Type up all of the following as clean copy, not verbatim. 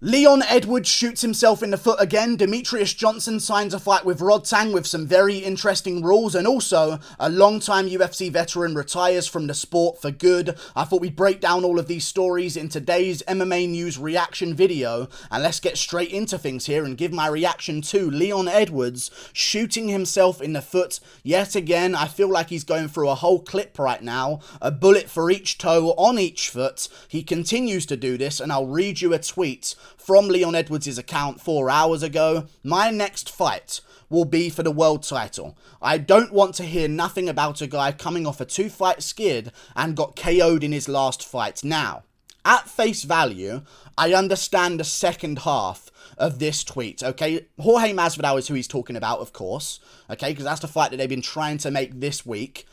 Leon Edwards shoots himself in the foot again. Demetrious Johnson signs a fight with Rod Tang with some very interesting rules. And also, a long-time UFC veteran retires from the sport for good. I thought we'd break down all of these stories in today's MMA news reaction video. And let's get straight into things here and give my reaction to Leon Edwards shooting himself in the foot yet again. I feel like he's going through a whole clip right now. A bullet for each toe on each foot. He continues to do this, and I'll read you a tweet from Leon Edwards' account 4 hours ago. My next fight will be for the world title. I don't want to hear nothing about a guy coming off a 2-fight skid and got KO'd in his last fight. Now, at face value, I understand the second half of this tweet, okay? Jorge Masvidal is who he's talking about, of course, okay? Because that's the fight that they've been trying to make this week.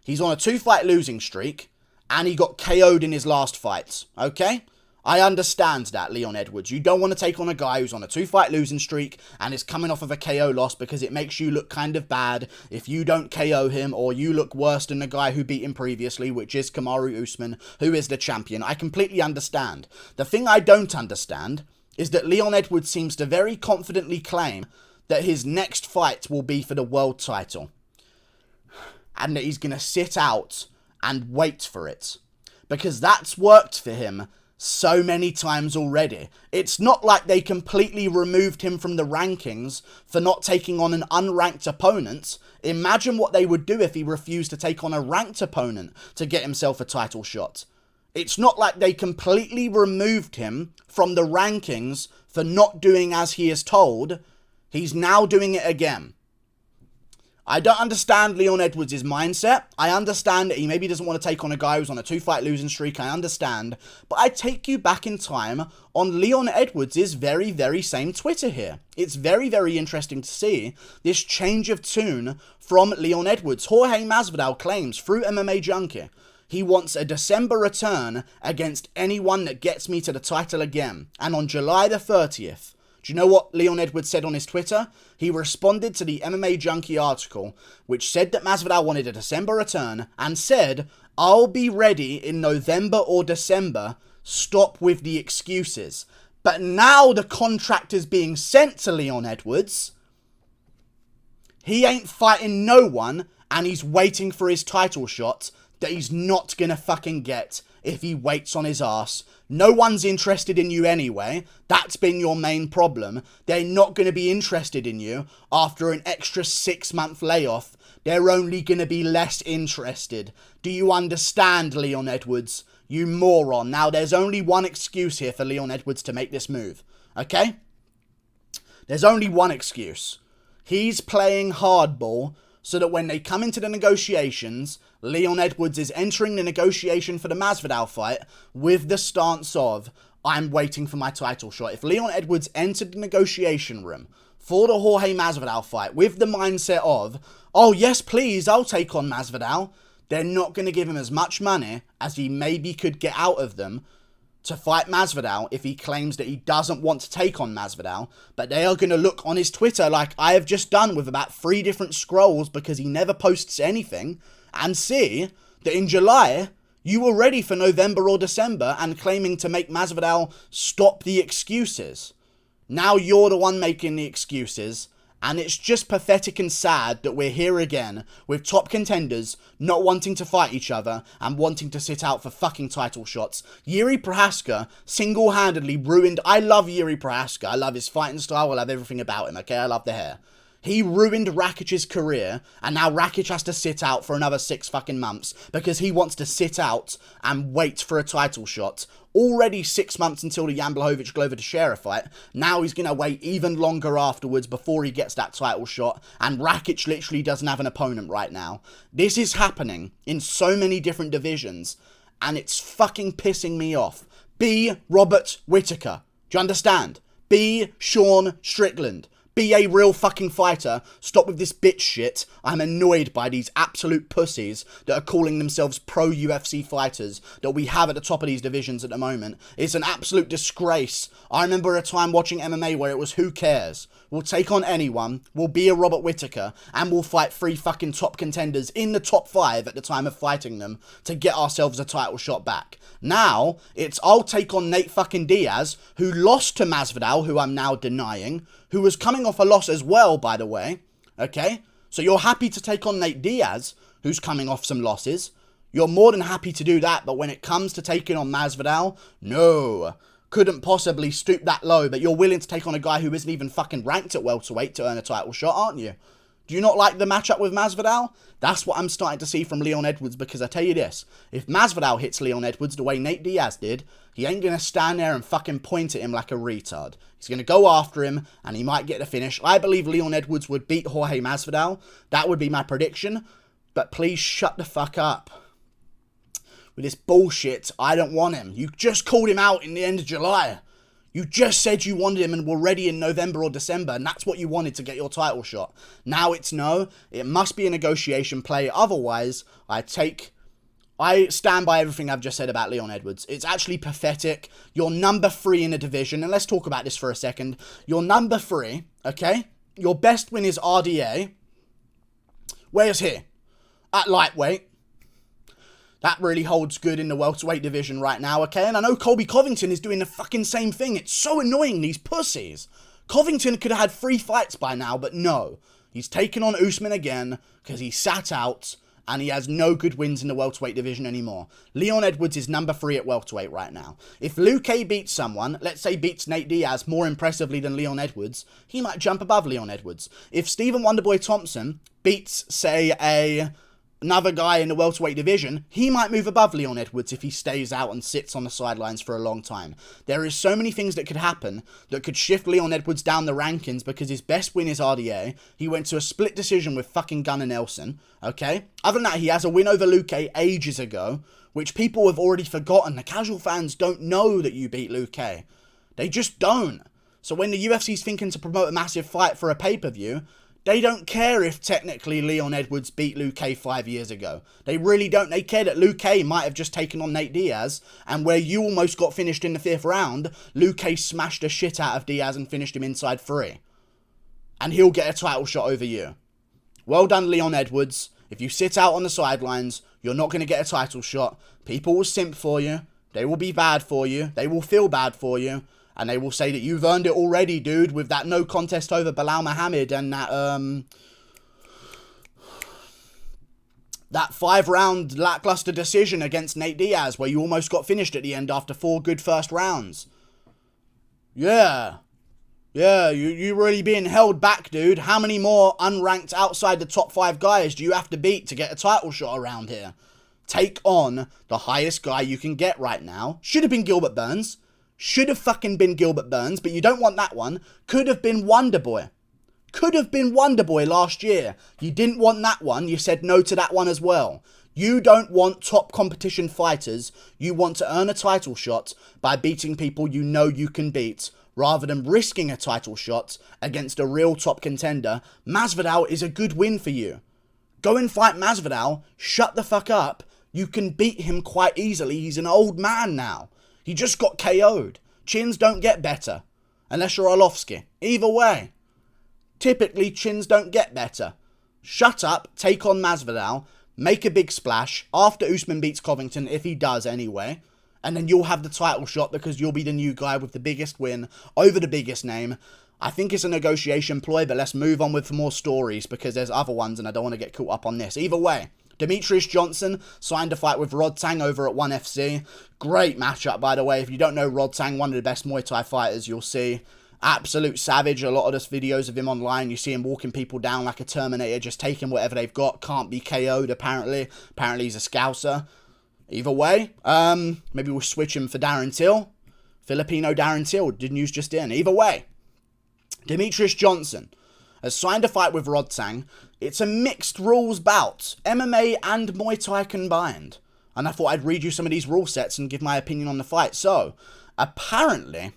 He's on a 2-fight losing streak, and he got KO'd in his last fight, okay? I understand that, Leon Edwards. You don't want to take on a guy who's on a 2-fight losing streak and is coming off of a KO loss because it makes you look kind of bad if you don't KO him, or you look worse than the guy who beat him previously, which is Kamaru Usman, who is the champion. I completely understand. The thing I don't understand is that Leon Edwards seems to very confidently claim that his next fight will be for the world title, and that he's going to sit out and wait for it, because that's worked for him so many times already. It's not like they completely removed him from the rankings for not taking on an unranked opponent. Imagine what they would do if he refused to take on a ranked opponent to get himself a title shot. It's not like they completely removed him from the rankings for not doing as he is told. He's now doing it again. I don't understand Leon Edwards' mindset. I understand that he maybe doesn't want to take on a guy who's on a 2-fight losing streak. I understand. But I take you back in time on Leon Edwards' very, very same Twitter here. It's very, very interesting to see this change of tune from Leon Edwards. Jorge Masvidal claims through MMA Junkie he wants a December return against anyone that gets me to the title again. And on July the 30th, do you know what Leon Edwards said on his Twitter? He responded to the MMA Junkie article, which said that Masvidal wanted a December return, and said, "I'll be ready in November or December. Stop with the excuses." But now the contract is being sent to Leon Edwards. He ain't fighting no one, and he's waiting for his title shot that he's not gonna fucking get if he waits on his ass. No one's interested in you anyway. That's been your main problem. They're not going to be interested in you after an extra 6-month layoff. They're only going to be less interested. Do you understand, Leon Edwards? You moron. Now, there's only one excuse here for Leon Edwards to make this move. Okay? There's only one excuse. He's playing hardball so that when they come into the negotiations, Leon Edwards is entering the negotiation for the Masvidal fight with the stance of, I'm waiting for my title shot. If Leon Edwards entered the negotiation room for the Jorge Masvidal fight with the mindset of, oh yes please, I'll take on Masvidal, they're not going to give him as much money as he maybe could get out of them to fight Masvidal if he claims that he doesn't want to take on Masvidal. But they are going to look on his Twitter like I have just done with about 3 different scrolls because he never posts anything, and see that in July you were ready for November or December and claiming to make Masvidal stop the excuses. Now you're the one making the excuses. And it's just pathetic and sad that we're here again with top contenders not wanting to fight each other and wanting to sit out for fucking title shots. Jiri Prochazka single-handedly ruined... I love Jiri Prochazka. I love his fighting style. I love everything about him, okay? I love the hair. He ruined Rakic's career, and now Rakic has to sit out for another 6 fucking months because he wants to sit out and wait for a title shot. Already 6 months until the Jan Blachowicz-Glover Teixeira fight. Now he's going to wait even longer afterwards before he gets that title shot, and Rakic literally doesn't have an opponent right now. This is happening in so many different divisions, and it's fucking pissing me off. Be Robert Whittaker. Do you understand? Be Sean Strickland. be a real fucking fighter. Stop with this bitch shit. I'm annoyed by these absolute pussies that are calling themselves pro UFC fighters that we have at the top of these divisions at the moment. It's an absolute disgrace. I remember a time watching MMA where it was who cares? We'll take on anyone, we'll be a Robert Whittaker, and we'll fight 3 fucking top contenders in the top 5 at the time of fighting them to get ourselves a title shot back. Now, it's I'll take on Nate fucking Diaz, who lost to Masvidal, who I'm now denying, who was coming off a loss as well, by the way, okay? So you're happy to take on Nate Diaz, who's coming off some losses. You're more than happy to do that, but when it comes to taking on Masvidal, no. Couldn't possibly stoop that low, but you're willing to take on a guy who isn't even fucking ranked at welterweight to earn a title shot, aren't you? Do you not like the matchup with Masvidal? That's what I'm starting to see from Leon Edwards, because I tell you this, if Masvidal hits Leon Edwards the way Nate Diaz did, he ain't going to stand there and fucking point at him like a retard. He's going to go after him, and he might get the finish. I believe Leon Edwards would beat Jorge Masvidal. That would be my prediction, but please shut the fuck up. With this bullshit, I don't want him. You just called him out in the end of July. You just said you wanted him and were ready in November or December, and that's what you wanted to get your title shot. Now it's no. It must be a negotiation play. Otherwise, I stand by everything I've just said about Leon Edwards. It's actually pathetic. You're number 3 in the division, and let's talk about this for a second. You're number 3, okay? Your best win is RDA. Where's he? At lightweight. That really holds good in the welterweight division right now, okay? And I know Colby Covington is doing the fucking same thing. It's so annoying, these pussies. Covington could have had 3 fights by now, but no. He's taken on Usman again because he sat out and he has no good wins in the welterweight division anymore. Leon Edwards is number 3 at welterweight right now. If Luque beats someone, let's say beats Nate Diaz more impressively than Leon Edwards, he might jump above Leon Edwards. If Stephen Wonderboy Thompson beats, say, another guy in the welterweight division, he might move above Leon Edwards if he stays out and sits on the sidelines for a long time. There is so many things that could happen that could shift Leon Edwards down the rankings because his best win is RDA. He went to a split decision with fucking Gunnar Nelson, okay? Other than that, he has a win over Luque ages ago, which people have already forgotten. The casual fans don't know that you beat Luque. They just don't. So when the UFC's thinking to promote a massive fight for a pay-per-view, they don't care if technically Leon Edwards beat Luque 5 years ago. They really don't. They care that Luque might have just taken on Nate Diaz, and where you almost got finished in the 5th round, Luque smashed the shit out of Diaz and finished him inside 3. And he'll get a title shot over you. Well done, Leon Edwards. If you sit out on the sidelines, you're not going to get a title shot. People will simp for you. They will be bad for you. They will feel bad for you. And they will say that you've earned it already, dude, with that no contest over Bilal Muhammad and that 5-round lackluster decision against Nate Diaz where you almost got finished at the end after 4 good first rounds. Yeah, you really being held back, dude. How many more unranked outside the top 5 guys do you have to beat to get a title shot around here? Take on the highest guy you can get right now. Should have been Gilbert Burns. Should have fucking been Gilbert Burns, but you don't want that one. Could have been Wonderboy. Could have been Wonderboy last year. You didn't want that one. You said no to that one as well. You don't want top competition fighters. You want to earn a title shot by beating people you know you can beat, rather than risking a title shot against a real top contender. Masvidal is a good win for you. Go and fight Masvidal. Shut the fuck up. You can beat him quite easily. He's an old man now. He just got KO'd. Chins don't get better. Unless you're Arlovski. Either way. Typically, chins don't get better. Shut up, take on Masvidal, make a big splash after Usman beats Covington, if he does anyway. And then you'll have the title shot because you'll be the new guy with the biggest win over the biggest name. I think it's a negotiation ploy, but let's move on with more stories because there's other ones and I don't want to get caught up on this. Either way. Demetrious Johnson signed a fight with Rod Tang over at 1FC. Great matchup, by the way. If you don't know Rod Tang, one of the best Muay Thai fighters you'll see. Absolute savage. A lot of those videos of him online, you see him walking people down like a Terminator, just taking whatever they've got. Can't be KO'd, apparently. Apparently he's a scouser. Either way, maybe we'll switch him for Darren Till. Filipino Darren Till. Did news just in. Either way, Demetrious Johnson has signed a fight with Rod Tang. It's a mixed rules bout, MMA and Muay Thai combined. And I thought I'd read you some of these rule sets and give my opinion on the fight. So, apparently,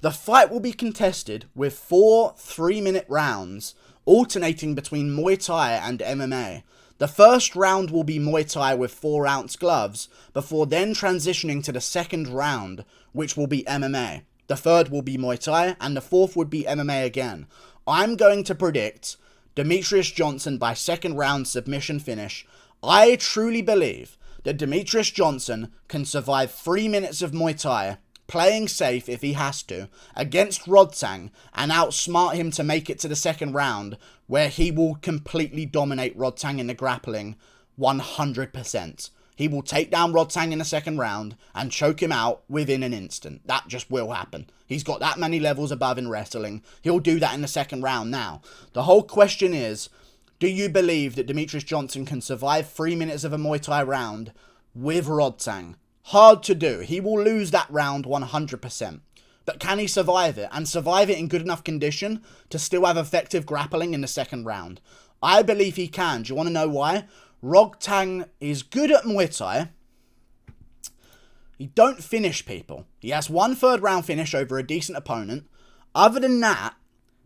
The fight will be contested with 4 3-minute rounds, alternating between Muay Thai and MMA. The first round will be Muay Thai with 4-ounce gloves, before then transitioning to the second round, which will be MMA. The third will be Muay Thai, and the fourth would be MMA again. I'm going to predict Demetrious Johnson by second round submission finish. I truly believe that Demetrious Johnson can survive 3 minutes of Muay Thai, playing safe if he has to, against Rodtang, and outsmart him to make it to the second round, where he will completely dominate Rodtang in the grappling 100%. He will take down Rodtang in the second round and choke him out within an instant. That just will happen. He's got that many levels above in wrestling. He'll do that in the second round now. The whole question is, do you believe that Demetrious Johnson can survive 3 minutes of a Muay Thai round with Rodtang? Hard to do. He will lose that round 100%. But can he survive it? And survive it in good enough condition to still have effective grappling in the second round? I believe he can. Do you want to know why? Rodtang is good at Muay Thai. He don't finish people. He has 1 third-round finish over a decent opponent. Other than that,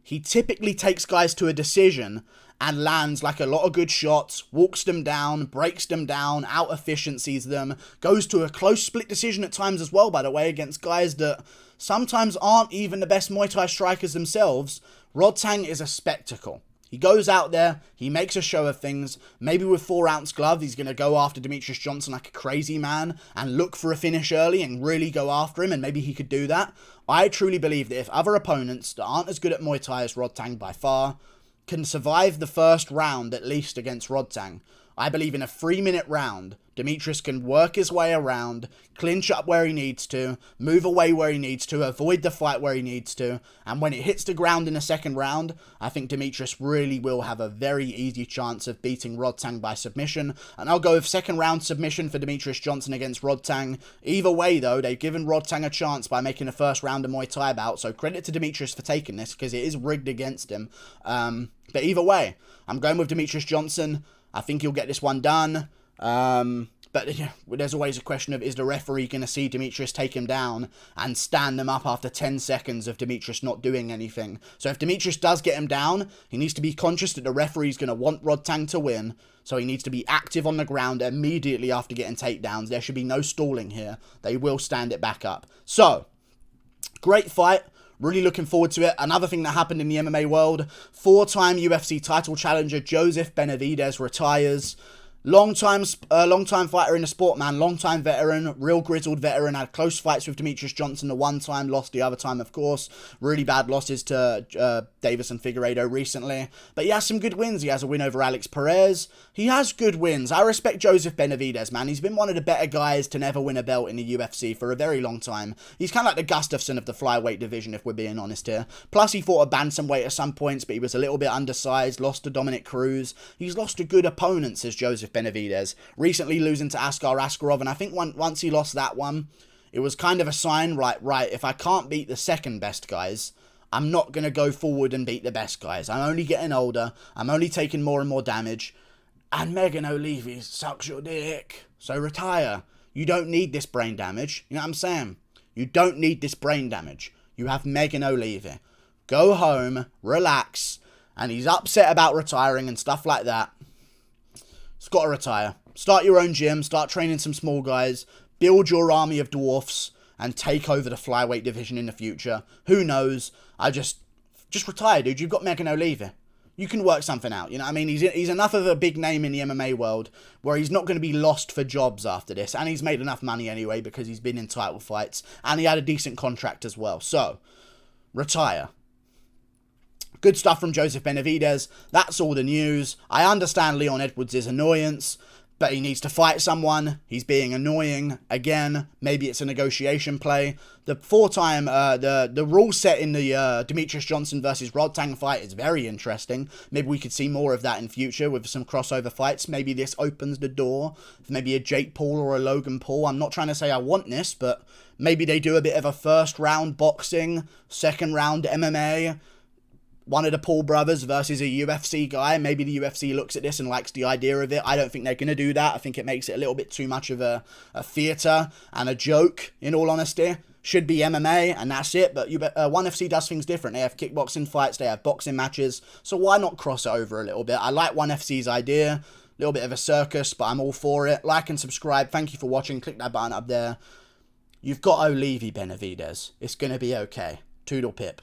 he typically takes guys to a decision and lands like a lot of good shots, walks them down, breaks them down, out-efficiencies them, goes to a close split decision at times as well, by the way, against guys that sometimes aren't even the best Muay Thai strikers themselves. Rodtang is a spectacle. He goes out there, he makes a show of things. Maybe with 4-ounce gloves, he's going to go after Demetrious Johnson like a crazy man and look for a finish early and really go after him, and maybe he could do that. I truly believe that if other opponents that aren't as good at Muay Thai as Rodtang by far can survive the first round at least against Rodtang, I believe in a 3-minute round, Demetrius can work his way around, clinch up where he needs to, move away where he needs to, avoid the fight where he needs to, and when it hits the ground in the second round, I think Demetrius really will have a very easy chance of beating Rodtang by submission, and I'll go with second round submission for Demetrious Johnson against Rodtang. Either way though, they've given Rodtang a chance by making a first round of Muay Thai bout, so credit to Demetrius for taking this, because it is rigged against him. But either way, I'm going with Demetrious Johnson. I think he'll get this one done. But yeah, there's always a question of, is the referee going to see Demetrius take him down and stand them up after 10 seconds of Demetrius not doing anything? So if Demetrius does get him down, he needs to be conscious that the referee's going to want Rodtang to win. So he needs to be active on the ground immediately after getting takedowns. There should be no stalling here. They will stand it back up. So, great fight. Really looking forward to it. Another thing that happened in the MMA world, 4-time UFC title challenger Joseph Benavidez retires. Long-time fighter in the sport, man. Long-time veteran. Real grizzled veteran. Had close fights with Demetrious Johnson the one time. Lost the other time, of course. Really bad losses to Davis and Figueiredo recently. But he has some good wins. He has a win over Alex Perez. He has good wins. I respect Joseph Benavidez, man. He's been one of the better guys to never win a belt in the UFC for a very long time. He's kind of like the Gustafsson of the flyweight division, if we're being honest here. Plus, he fought a bantamweight at some points, but he was a little bit undersized. Lost to Dominic Cruz. He's lost to good opponents as Joseph Benavidez. Recently losing to Askar Askarov, and I think once he lost that one, it was kind of a sign, right, if I can't beat the second best guys, I'm not going to go forward and beat the best guys. I'm only getting older. I'm only taking more and more damage. And Megan O'Leary sucks your dick. So retire. You don't need this brain damage. You know what I'm saying? You don't need this brain damage. You have Megan O'Leary. Go home, relax, and he's upset about retiring and stuff like that. He's got to retire. Start your own gym, start training some small guys, build your army of dwarfs, and take over the flyweight division in the future. Who knows? Just retire, dude. You've got Megan O'Leary. You can work something out, you know what I mean? He's enough of a big name in the MMA world where he's not going to be lost for jobs after this. And he's made enough money anyway because he's been in title fights. And he had a decent contract as well. So, retire. Good stuff from Joseph Benavidez. That's all the news. I understand Leon Edwards' annoyance, but he needs to fight someone. He's being annoying. Again, maybe it's a negotiation play. The the rule set in the Demetrious Johnson versus Rodtang fight is very interesting. Maybe we could see more of that in future with some crossover fights. Maybe this opens the door for maybe a Jake Paul or a Logan Paul. I'm not trying to say I want this, but maybe they do a bit of a first round boxing, second round MMA. One of the Paul brothers versus a UFC guy. Maybe the UFC looks at this and likes the idea of it. I don't think they're going to do that. I think it makes it a little bit too much of a theatre and a joke, in all honesty. should be MMA, and that's it. But ONE FC does things different. They have kickboxing fights, they have boxing matches, so why not cross it over a little bit? I like ONE FC's idea. A little bit of a circus, but I'm all for it. Like and subscribe. Thank you for watching. Click that button up there. You've got Olivi, Benavidez. It's going to be okay. Toodle pip.